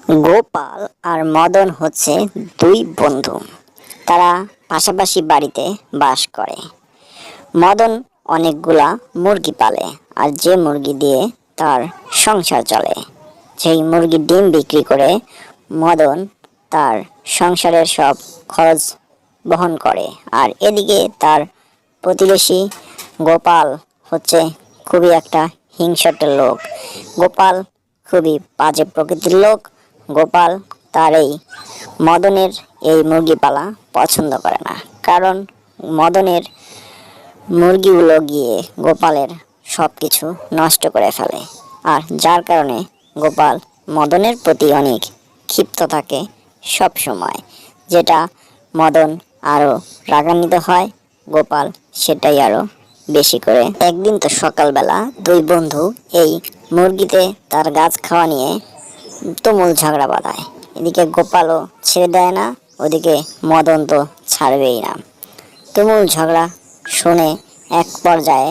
গোপাল আর মদন হচ্ছে দুই বন্ধু। তারা পাশাপাশি বাড়িতে বাস করে। মদন অনেকগুলা মুরগি পালে, আর যে মুরগি দিয়ে তার সংসার চলে। সেই মুরগির ডিম বিক্রি করে মদন তার সংসারের সব খরচ বহন করে। আর এদিকে তার প্রতিবেশী গোপাল হচ্ছে খুবই একটা হিংসুটে লোক। গোপাল খুবই বাজে প্রকৃতির লোক। গোপাল তার এই মদনের এই মুরগি পালা পছন্দ করে না, কারণ মদনের মুরগিগুলো গিয়ে গোপালের সব কিছু নষ্ট করে ফেলে। আর যার কারণে গোপাল মদনের প্রতি অনেক ক্ষিপ্ত থাকে সব সময়, যেটা মদন আরও রাগান্বিত হয়। গোপাল সেটাই আরও বেশি করে। একদিন তো সকালবেলা দুই বন্ধু এই মুরগিতে তার গাছ খাওয়া নিয়ে তুমুল ঝগড়া বাঁধায়। এদিকে গোপালও ছেড়ে দেয় না, ওদিকে মদন তো ছাড়বেই না। তুমুল ঝগড়া শুনে এক পর্যায়ে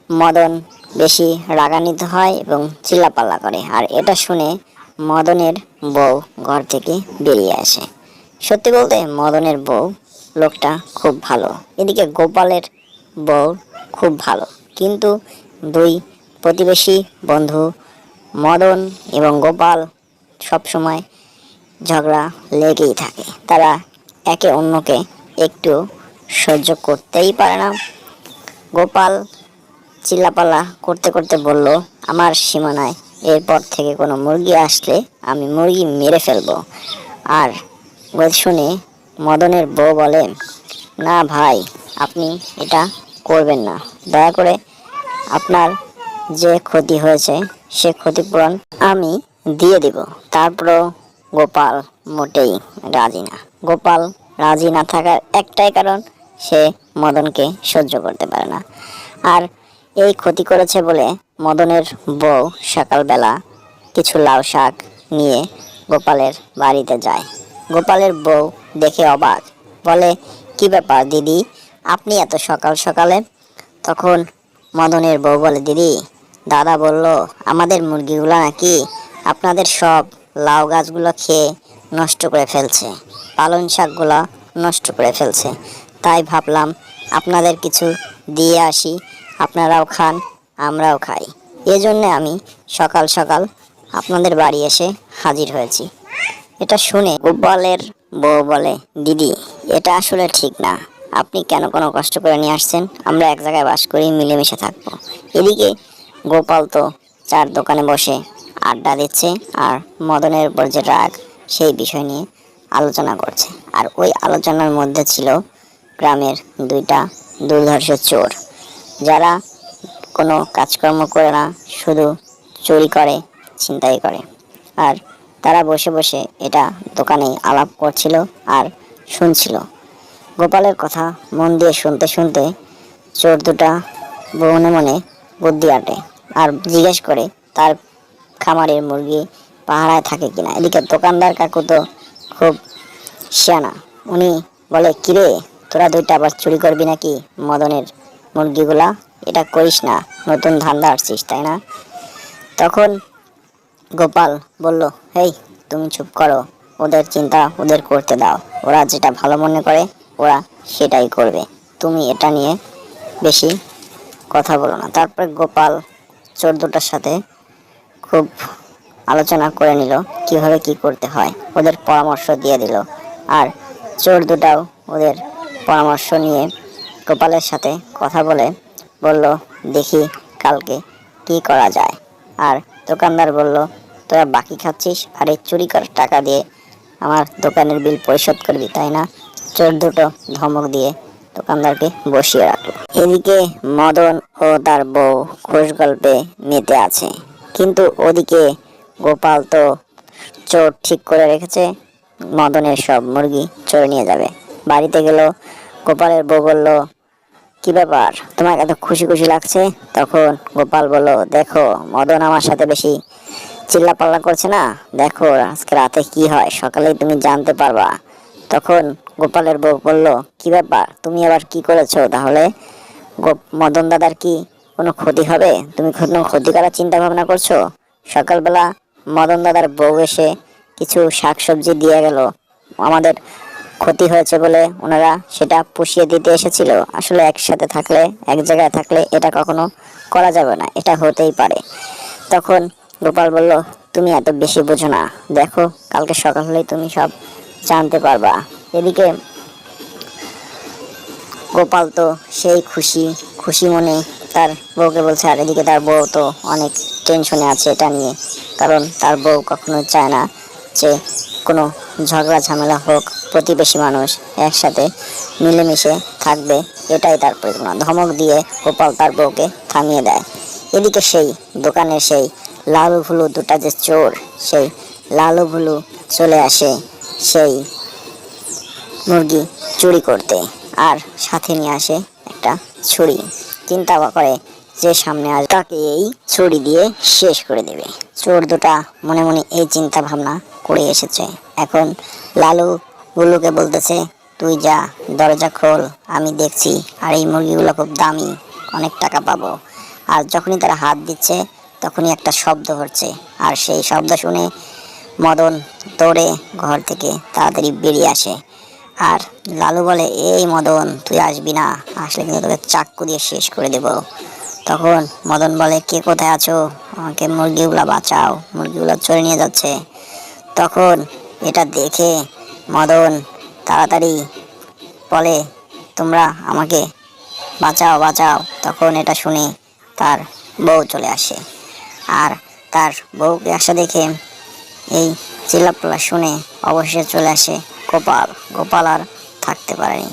মদন বেশি রাগান্বিত হয় এবং চিল্লাপাল্লা করে। আর এটা শুনে মদনের বউ ঘর থেকে বেরিয়ে আসে। সত্যি বলতে মদনের বউ লোকটা খুব ভালো, এদিকে গোপালের বউ খুব ভালো। কিন্তু দুই প্রতিবেশী বন্ধু মদন এবং গোপাল সবসময় ঝগড়া লেগেই থাকে। তারা একে অন্যকে একটু সহ্য করতেই পারে না। গোপাল চিল্লাপাল্লা করতে করতে বলল, আমার সীমানায় এরপর থেকে কোনো মুরগি আসলে আমি মুরগি মেরে ফেলবো। আর শুনে মদনের বউ বলে, না ভাই, আপনি এটা করবেন না। দয়া করে আপনার যে ক্ষতি হয়েছে সে ক্ষতিপূরণ আমি দিয়ে দিব। তারপরও গোপাল মোটেই রাজি না। গোপাল রাজি না থাকার একটাই কারণ, সে মদনকে সহ্য করতে পারে না। আর এই ক্ষতি করেছে বলে মদনের বউ সকালবেলা কিছু লাউ শাক নিয়ে গোপালের বাড়িতে যায়। গোপালের বউ দেখে অবাক, বলে, কি ব্যাপার দিদি, আপনি এত সকাল সকালে? তখন মদনের বউ বলে, দিদি, দাদা বলল আমাদের মুরগিগুলো নাকি আপনাদের সব লাউ গাছগুলো খেয়ে নষ্ট করে ফেলছে, পালং শাকগুলো নষ্ট করে ফেলছে। তাই ভাবলাম আপনাদের কিছু দিয়ে আসি, আপনারাও খান আমরাও খাই। এজন্য আমি সকাল সকাল আপনাদের বাড়ি এসে হাজির হয়েছি। এটা শুনে গোপালের বউ বলে, দিদি, এটা আসলে ঠিক না। আপনি কেন কোনো কষ্ট করে নিয়ে আসছেন? আমরা এক জায়গায় বাস করি, মিলেমিশে থাকবো। এদিকে গোপাল তো চার দোকানে বসে আড্ডা দিচ্ছে, আর মদনের উপর যে রাগ সেই বিষয় নিয়ে আলোচনা করছে। আর ওই আলোচনার মধ্যে ছিল গ্রামের দুইটা দুর্ধর্ষ চোর, যারা কোনো কাজকর্ম করে না, শুধু চুরি করে, ছিনতাই করে। আর তারা বসে বসে এটা দোকানে আলাপ করছিল আর শুনছিল। গোপালের কথা মন দিয়ে শুনতে শুনতে চোর দুটা মনে মনে বুদ্ধি আটে আর জিজ্ঞেস করে তার খামারের মুরগি পাহারায় থাকে কিনা। এদিকে দোকানদার কাকু তো খুব শিয়ানা, উনি বলে, কিরে, তোরা দুইটা আবার চুরি করবি নাকি মদনের মুরগিগুলা? এটা করিস না, নতুন ধান্দা আসছিস তাই না? তখন গোপাল বলল, হেই, তুমি চুপ করো, ওদের চিন্তা ওদের করতে দাও, ওরা যেটা ভালো মনে করে ওরা সেটাই করবে, তুমি এটা নিয়ে বেশি কথা বলো না। তারপরে গোপাল চোর দুটার সাথে খুব আলোচনা করে নিল কিভাবে কি করতে হয়, ওদের পরামর্শ দিয়ে দিল। আর চোর দুটাও ওদের পরামর্শ নিয়ে গোপালের সাথে কথা বলে বলল, দেখি কালকে কি করা যায়। আর দোকানদার বলল, তোরা বাকি খাচ্ছিস আর এই চুরি করার টাকা দিয়ে আমার দোকানের বিল পরিশোধ করবি, তাই না? চোর দুটো ধমক দিয়ে দোকানদারকে বসিয়ে রাখলো। এদিকে মদন ও তার বউ খোশ গল্পে মেতে আছে, কিন্তু ওদিকে গোপাল তো চোর ঠিক করে রেখেছে, মদনের সব মুরগি চোর নিয়ে যাবে। বাড়িতে গেল, গোপালের বউ বলল, কি ব্যাপার, তোমার এত খুশি খুশি লাগছে? তখন গোপাল বলল, দেখো, মদন আমার সাথে বেশি চিল্লাপাল্লা করছে না, দেখো আজকে রাতে কি হয়, সকালেই তুমি জানতে পারবা। তখন গোপালের বউ বলল, কি ব্যাপার, তুমি আবার কি করেছো? তাহলে মদন দাদার কি কোনো ক্ষতি হবে? তুমি কোনো ক্ষতি করার চিন্তা ভাবনা করছো? সকালবেলা মদন দাদার বউ এসে কিছু শাকসবজি দিয়ে গেল। আমাদের ক্ষতি হয়েছে বলে ওনারা সেটা পুষিয়ে দিতে এসেছিল। আসলে একসাথে থাকলে, এক জায়গায় থাকলে এটা কখনো করা যাবে না, এটা হতেই পারে। তখন গোপাল বলল, তুমি এত বেশি বোঝো না, দেখো কালকে সকাল হলেই তুমি সব জানতে পারবা। এদিকে গোপাল তো সেই খুশি খুশি মনে তার বউকে বলছে, আর এদিকে তার বউ তো অনেক টেনশনে আছে এটা নিয়ে, কারণ তার বউ কখনো চায় না যে কোনো ঝগড়া ঝামেলা হোক, প্রতিবেশী মানুষ একসাথে মিলেমিশে থাকবে, এটাই তার পরিকল্পনা। ধমক দিয়ে গোপাল তার বউকে থামিয়ে দেয়। এদিকে সেই দোকানের সেই লালু ভুলু দুটা যে চোর, সেই লালু ভুলু চলে আসে সেই মুরগি চুরি করতে, আর সাথে নিয়ে আসে একটা ছুরি। চিন্তা করে যে সামনে আস তাকে এই ছুরি দিয়ে শেষ করে দেবে। চোর দুটা মনে মনে এই চিন্তা ভাবনা করে এসেছে। এখন লালু গুল্লুকে বলতেছে, তুই যা, দরজা খোল, আমি দেখছি, আর এই মুরগিগুলো খুব দামি, অনেক টাকা পাবো। আর যখনই তারা হাত দিচ্ছে তখনই একটা শব্দ হচ্ছে, আর সেই শব্দ শুনে মদন দৌড়ে ঘর থেকে তাড়াতাড়ি বেরিয়ে আসে। আর লালু বলে, এই মদন তুই আসবি না, আসলে কিন্তু তোকে চাক্কু দিয়ে শেষ করে দেব। তখন মদন বলে, কে কোথায় আছো, আমাকে মুরগিগুলো বাঁচাও, মুরগিগুলো চলে নিয়ে যাচ্ছে। তখন এটা দেখে মদন তাড়াতাড়ি বলে, তোমরা আমাকে বাঁচাও বাঁচাও। তখন এটা শুনে তার বউ চলে আসে, আর তার বউকে আসা দেখে এই চিল্লাপাল্লা শুনে অবশেষে চলে আসে গোপাল। গোপাল আর থাকতে পারেনি,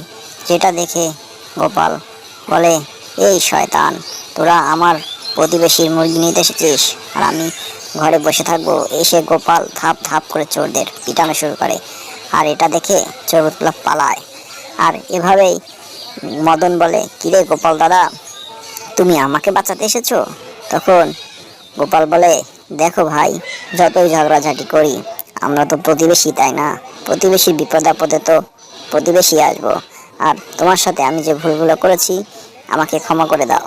যেটা দেখে গোপাল বলে, এই শয়তান, তোরা আমার প্রতিবেশীর মুরগি নিতে এসেছিস আর আমি ঘরে বসে থাকবো। এসে গোপাল ধাপ ধাপ করে চোরদের পিটানো শুরু করে, আর এটা দেখে চোরগুলো পালায়। আর এভাবেই মদন বলে, কিরে গোপাল দাদা, তুমি আমাকে বাঁচাতে এসেছো? তখন গোপাল বলে, দেখো ভাই, যতই ঝগড়াঝাটি করি আমরা তো প্রতিবেশী, তাই না? প্রতিবেশীর বিপদ আপদে তো প্রতিবেশী আসবো। আর তোমার সাথে আমি যে ভুলগুলো করেছি আমাকে ক্ষমা করে দাও।